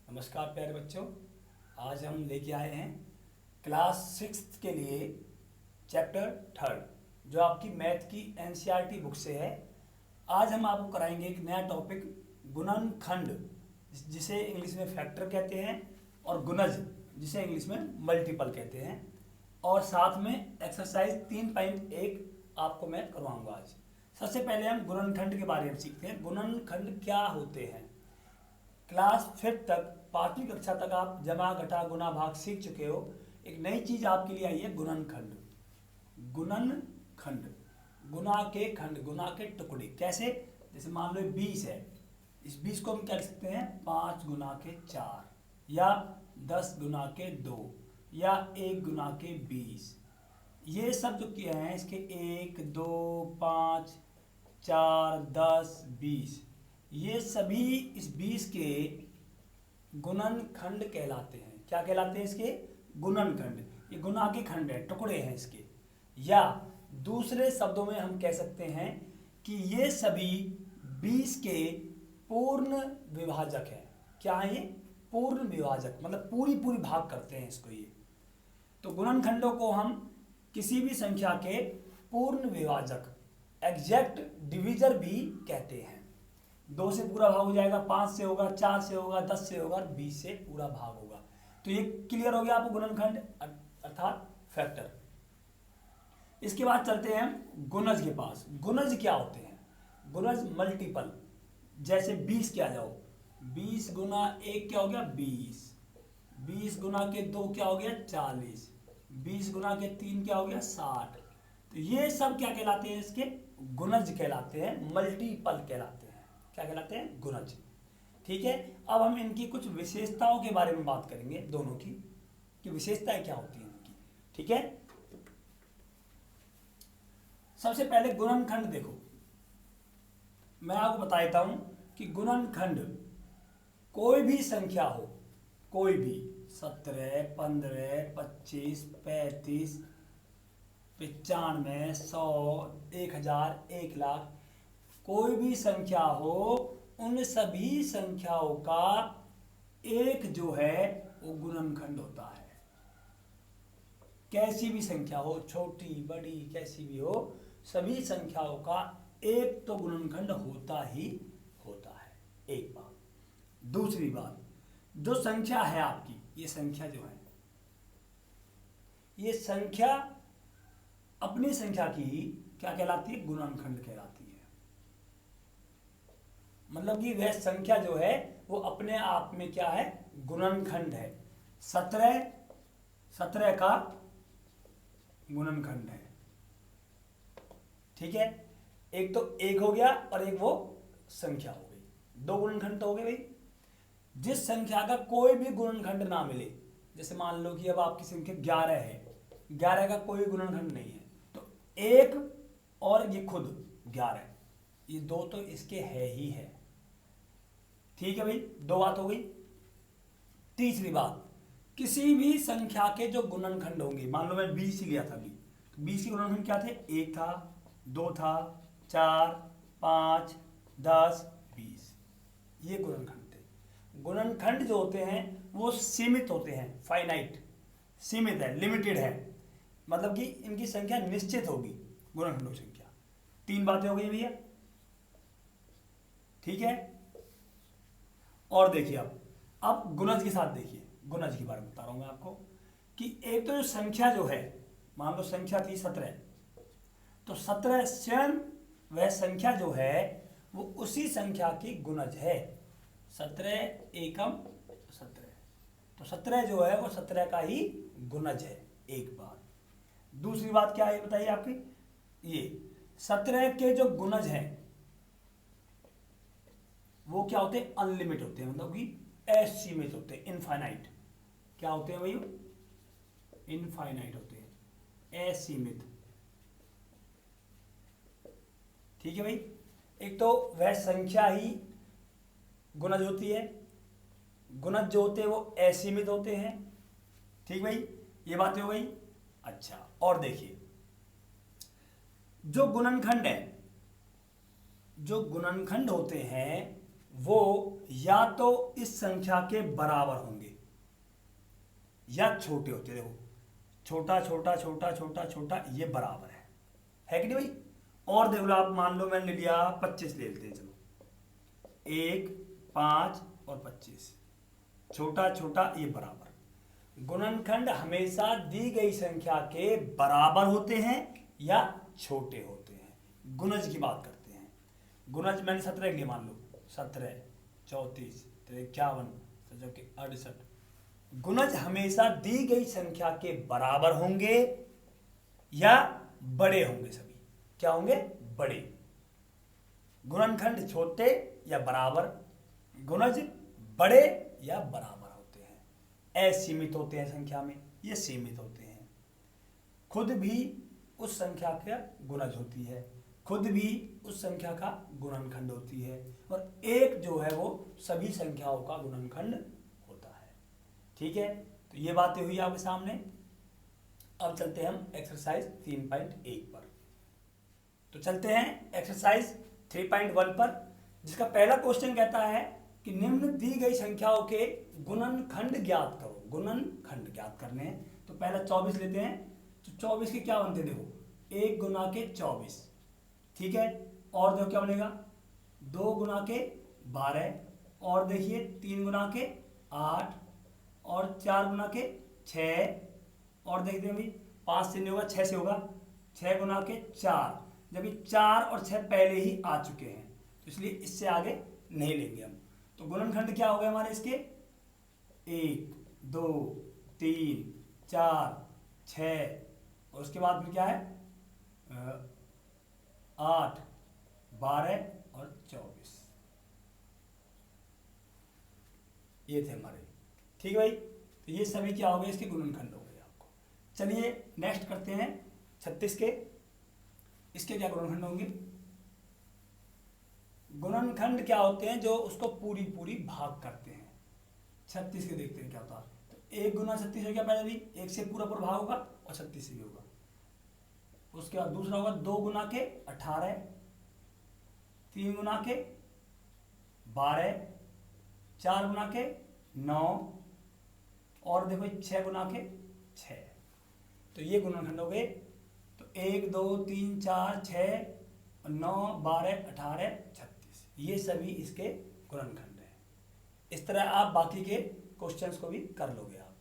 नमस्कार प्यारे बच्चों। आज हम लेके आए हैं क्लास 6 के लिए चैप्टर 3 जो आपकी मैथ की एनसीईआरटी बुक से है। आज हम आपको कराएंगे एक नया टॉपिक गुणनखंड, जिसे इंग्लिश में फैक्टर कहते हैं, और गुणज जिसे इंग्लिश में मल्टीपल कहते हैं। और साथ में एक्सरसाइज 3.1 आपको मैं करवाऊंगा आज। सबसे पहले हम गुणनखंड के बारे में सीखते हैं। गुणनखंड क्या होते हैं। क्लास 5 तक, 5वीं कक्षा तक आप जमा घटा गुना भाग सीख चुके हो। एक नई चीज आपके लिए आई है गुणनखंड। गुणनखंड, गुना के खंड, गुना के टुकड़े। कैसे? जैसे मान लो 20 है, इस 20 को हम क्या लिख सकते हैं 5 गुना के 4, या 10 गुना के 2, या 1 गुना के 20। ये सब जो किए हैं इसके 1, 2, 5, 4, 10, 20, ये सभी इस 20 के गुणनखंड कहलाते हैं। क्या कहलाते हैं इसके? गुणनखंड। ये गुना के खंड है, टुकड़े हैं इसके। या दूसरे शब्दों में हम कह सकते हैं कि ये सभी 20 के पूर्ण विभाजक हैं। क्या है ये? पूर्ण विभाजक, मतलब पूरी पूरी भाग करते हैं इसको ये। तो गुणनखंडों को हम किसी भी संख्या के पूर्ण विभाजक, एग्जैक्ट डिविजर भी कहते हैं। 2 से पूरा भाग हो जाएगा, 5 से होगा, 4 से होगा, 10 से होगा, और 20 से पूरा भाग होगा। तो ये क्लियर हो गया आपको गुणनखंड अर्थात फैक्टर। इसके बाद चलते हैं गुणज के पास। गुणज क्या होते हैं? गुणज मल्टीपल। जैसे 20 के आ जाओ, 20 गुना 1 क्या हो गया 20, 20 गुना के 2 क्या हो गया 40, 20 गुना के 3 क्या हो गया 60। तो ये सब क्या कहलाते हैं? इसके गुणज कहलाते हैं, मल्टीपल कहलाते हैं। क्या कहलाते हैं? गुणज। ठीक है। अब हम इनकी कुछ विशेषताओं के बारे में बात करेंगे, दोनों की कि विशेषताएं क्या होती हैं इनकी। ठीक है। सबसे पहले गुणनखंड देखो, मैं आपको बता देता हूं कि गुणनखंड कोई भी संख्या हो, कोई भी 17, 15, 25, 35, 95, 100, 1000, 1,00,000, कोई भी संख्या हो, उन सभी संख्याओं का एक जो है वो गुणनखंड होता है। कैसी भी संख्या हो, छोटी बड़ी कैसी भी हो, सभी संख्याओं का एक तो गुणनखंड होता ही होता है। एक बात। दूसरी बात, जो संख्या है आपकी, ये संख्या जो है, ये संख्या अपनी संख्या की क्या कहलाती है? गुणनखंड कहलाती है। मतलब कि वह संख्या जो है वो अपने आप में क्या है? गुणनखंड है। 17 का गुणनखंड है। ठीक है। एक तो एक हो गया और एक वो संख्या हो गई, 2 गुणनखंड तो हो गए भाई। जिस संख्या का कोई भी गुणनखंड ना मिले, जैसे मान लो कि अब आपकी संख्या 11 है, 11 का कोई गुणनखंड नहीं है, तो 1 और ये खुद 11, ये 2 तो इसके है ही है। ठीक है भाई, 2 बात हो गई। तीसरी बात, किसी भी संख्या के जो गुणनखंड होंगे, मान लो मैं 20 ही लिया था अभी, तो 20 के गुणनखंड क्या थे? 1 था, 2 था, 4, 5, 10, 20, ये गुणनखंड थे। गुणनखंड जो होते हैं वो सीमित होते हैं, फाइनाइट, सीमित है, लिमिटेड है, मतलब कि इनकी संख्या निश्चित होगी, गुणनखंडों की संख्या। 3 बातें हो गई भैया। ठीक है। और देखिए अब गुणज के साथ देखिए, गुणज के बारे में बता रहा हूं मैं आपको कि एक तो जो संख्या जो है, मान लो संख्या थी 17, तो 17 स्वयं वह संख्या जो है वो उसी संख्या की गुणज है। 17 एकम 17, तो 17 जो है वो 17 का ही गुणज है। एक बात। दूसरी बात क्या है बताइए आपकी? ये 17 के जो गुणज हैं वो क्या होते हैं? अनलिमिटेड होते हैं, मतलब कि असीमित होते हैं, इनफाइनाइट। क्या होते हैं भाई? इनफाइनाइट होते हैं, असीमित। ठीक है भाई। एक तो वह संख्या ही गुणज होती है, गुणज जो होते हैं वो असीमित होते हैं। ठीक भाई, ये बातें हो गई। अच्छा, और देखिए जो गुणनखंड है, जो गुणनखंड होते हैं वो या तो इस संख्या के बराबर होंगे या छोटे होते। देखो छोटा छोटा छोटा छोटा छोटा ये बराबर है कि नहीं भाई। और देख लो आप, मान लो मैंने ले लिया 25 ले लेते हैं, चलो 1 5 और 25, छोटा छोटा ये बराबर। गुणनखंड हमेशा दी गई संख्या के बराबर होते हैं या छोटे होते हैं। गुणज की बात करते हैं। गुणज मैंने 17 के लिए मान लो 17 34 51 68। गुणज हमेशा दी गई संख्या के बराबर होंगे या बड़े होंगे। सभी क्या होंगे? बड़े। गुणनखंड छोटे या बराबर, गुणज बड़े या बराबर होते हैं। असीमित होते हैं संख्या में, ये सीमित होते हैं। खुद भी उस संख्या का गुणज होती है, खुद भी उस संख्या का गुणनखंड होती है, और एक जो है वो सभी संख्याओं का गुणनखंड होता है। ठीक है, तो ये बातें हुई आपके सामने। अब चलते हैं हम एक्सरसाइज 3.1 पर। तो चलते हैं एक्सरसाइज 3.1 पर, जिसका पहला क्वेश्चन कहता है कि निम्न दी गई संख्याओं के गुणनखंड ज्ञात करो। गुणनखंड ज्ञात करने हैं, तो पहला 24 लेते हैं। तो 24 के क्या बनते हैं? देखो 1 गुना के 24, ठीक है। और देखो क्या बनेगा? 2 गुना के 12, और देखिए 3 गुना के 8, और 4 गुना के 6, और देखते हैं भाई 5 से नहीं होगा, 6 से होगा। 6 गुना के 4, जबकि 4 और 6 पहले ही आ चुके हैं, तो इसलिए इससे आगे नहीं लेंगे हम। तो गुणनखंड क्या हो गए हमारे इसके? 1 2 3 4 6, और उसके बाद फिर क्या है? 8 12 और 24, ये थे हमारे। ठीक है भाई, तो ये सभी क्या हो गए? इसके गुणनखंड हो गए आपको। चलिए नेक्स्ट करते हैं 36 के। इसके क्या गुणनखंड होंगे? गुणनखंड क्या होते हैं? जो उसको पूरी पूरी भाग करते हैं। 36 के देखते हैं क्या होता है। तो 1 गुना 36 हो गया पहले भी, 1 से पूरा पूरा भाग होगा और 36 से भी होगा। उसके बाद दूसरा होगा 2 गुना के 18, 3 गुना के 12, 4 गुना के 9, और देखो 6 गुना के 6। तो ये गुणनखंड हो गए। तो 1 2 3 4 6 9 12 18 36, ये सभी इसके गुणनखंड हैं। इस तरह आप बाकी के क्वेश्चंस को भी कर लोगे आप।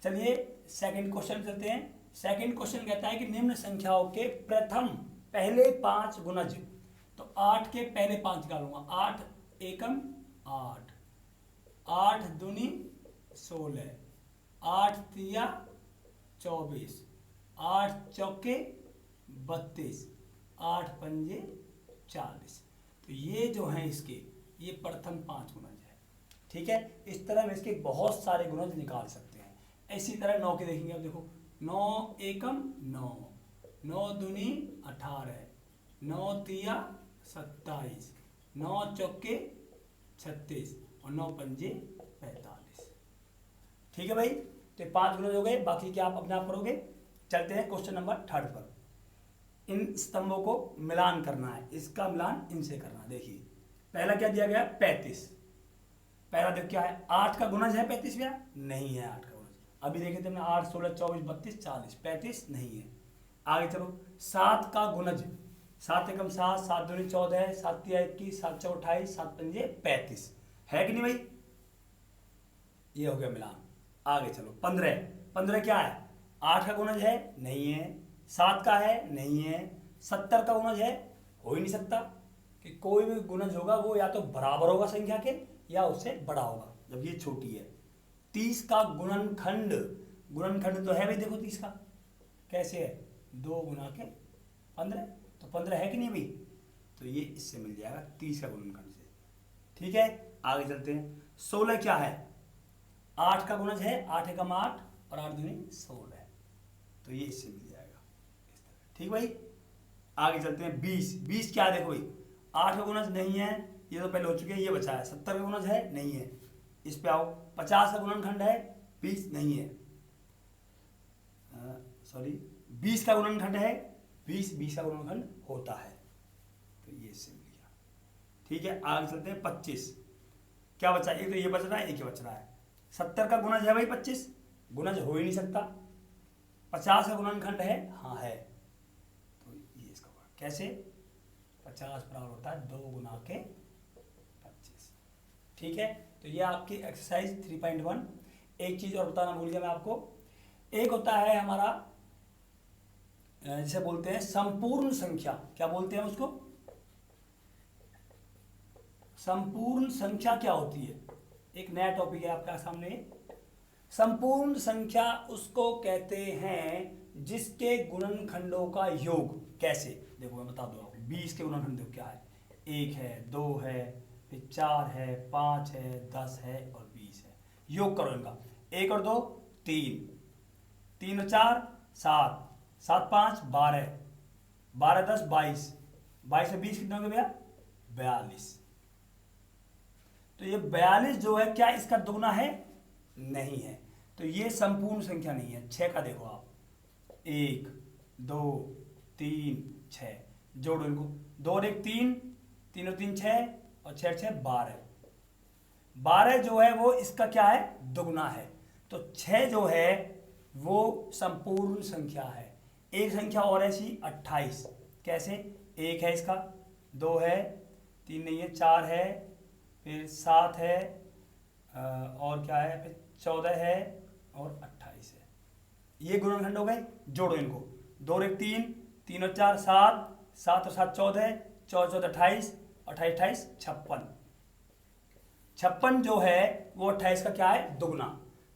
चलिए सेकंड क्वेश्चन चलते हैं। सेकंड क्वेश्चन कहता है कि निम्न संख्याओं के प्रथम पहले 5 गुणज। तो 8 के पहले 5 निकालूंगा। 8 एकम 8, 8 दूनी 16, 8 तिया 24, 8 चौके 32, 8 पंजे 40। तो ये जो हैं इसके, ये प्रथम 5 गुणज है। ठीक है, इस तरह हम इसके बहुत सारे गुणज निकाल सकते हैं। इसी तरह 9 के देखेंगे। अब देखो 9 एकम 9, 9 दूनी 18, 9 तिया 27, 9 चौके 36, और 9 पंजे 45। ठीक है भाई, तो 5 गुणज हो गए, बाकी क्या आप अपने आप करोगे। चलते हैं क्वेश्चन नंबर 3 पर। इन स्तंभों को मिलान करना है, इसका मिलान इनसे करना है। देखिए पहला क्या दिया गया? 35। पहला देखो क्या है? 8 का गुणज है 35 भैया? नहीं है 8 का गुणज। अभी देखे थे हमने 8 16 24 32 40, 35 नहीं है। आगे चलो 7 का गुणज, 7 एकम 7, 7 दूनी 14, 7 तिया 21, 7 चौ 28, 7 पंजे 35, है कि नहीं भाई? ये हो गया मिलान। आगे चलो 15। 15 क्या है? 8 का गुणज है? नहीं है। 7 का है? नहीं है। 70 का गुणज है? हो ही नहीं सकता, कि कोई भी गुणज होगा वो या तो बराबर होगा संख्या के या उससे बड़ा होगा, जब ये छोटी है। 30 का गुणनखंड, गुणनखंड तो है भाई, देखो 30 का कैसे है? 2 गुना के 15, तो 15 है कि नहीं भाई? तो ये इससे मिल जाएगा 30 का गुणनखंड से। ठीक है, आगे चलते हैं। 16 क्या है? 8 का गुणज है, 8 एकम 8, और 8 दूनी 16, तो ये इससे मिल जाएगा इस तरह। ठीक भाई, आगे चलते हैं। 20। 20 क्या है? देखो भाई 8 का गुणज नहीं है, ये तो पहले हो चुके हैं, ये बचा है। 70 का गुणज है? नहीं है। इस पे आओ। 50 का गुणनखंड है? 20 नहीं है। सॉरी 20 का गुणनखंड है? 20 का गुणनखंड होता है, तो ये इससे मिल गया। ठीक है, आगे चलते हैं 25। क्या बचा, एक तो ये बच रहा है, एक ही बच रहा है। 70 का गुणज है भाई 25, गुणज हो ही नहीं सकता। 50 का गुणनखंड है, हाँ है, तो ये इसका होगा कैसे, 50 बराबर होता है 2 गुना के 25। ठीक है, तो ये आपकी एक्सरसाइज 3.1। एक चीज और बताना भूल गया मैं आपको, एक होता है हमारा जिसे बोलते हैं संपूर्ण संख्या। क्या बोलते हैं उसको, संपूर्ण संख्या क्या होती है, एक नया टॉपिक है आपके सामने। संपूर्ण संख्या उसको कहते हैं जिसके गुणनखंडों का योग। कैसे, देखो मैं बता दूं आपको, 20 के गुणनखंड क्या है, 1 है, 2 है, फिर 4 है, 5 है, 10 है और 20 है। योग करो इनका, 1 और 2 3, 3 और 4 7, 7 5 12, 12 10 22, 22 से 20 कितने हो गए भैया, 42। तो ये 42 जो है क्या इसका दुगना है, नहीं है, तो ये संपूर्ण संख्या नहीं है। 6 का देखो आप, 1 2 3 6, जोड़ो इनको, 2 और 1 3, 3 और 3 6 और 6 6 12। 12 जो है वो इसका क्या है, दुगना है। तो 6 जो है वो संपूर्ण संख्या है। एक संख्या और ऐसी 28, कैसे, 1 है इसका, 2 है, 3 नहीं है, 4 है, फिर 7 है, और क्या है, फिर 14 है और 28 है। ये गुणनखंड हो गए, जोड़ो इनको, 2 और 1 3, 3 और 4 7, 7 और 7 14, 14 14 28, 28 28 56। 56 जो है वो 28 का क्या है, दुगना।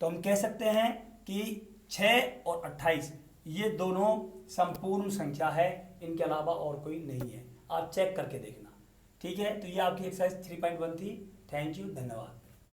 तो हम कह सकते हैं कि 6 और 28 ये दोनों संपूर्ण संख्या है, इनके अलावा और कोई नहीं है। आप चेक करके देखना। ठीक है, तो ये आपकी एक्सरसाइज 3.1 थी। थैंक यू, धन्यवाद।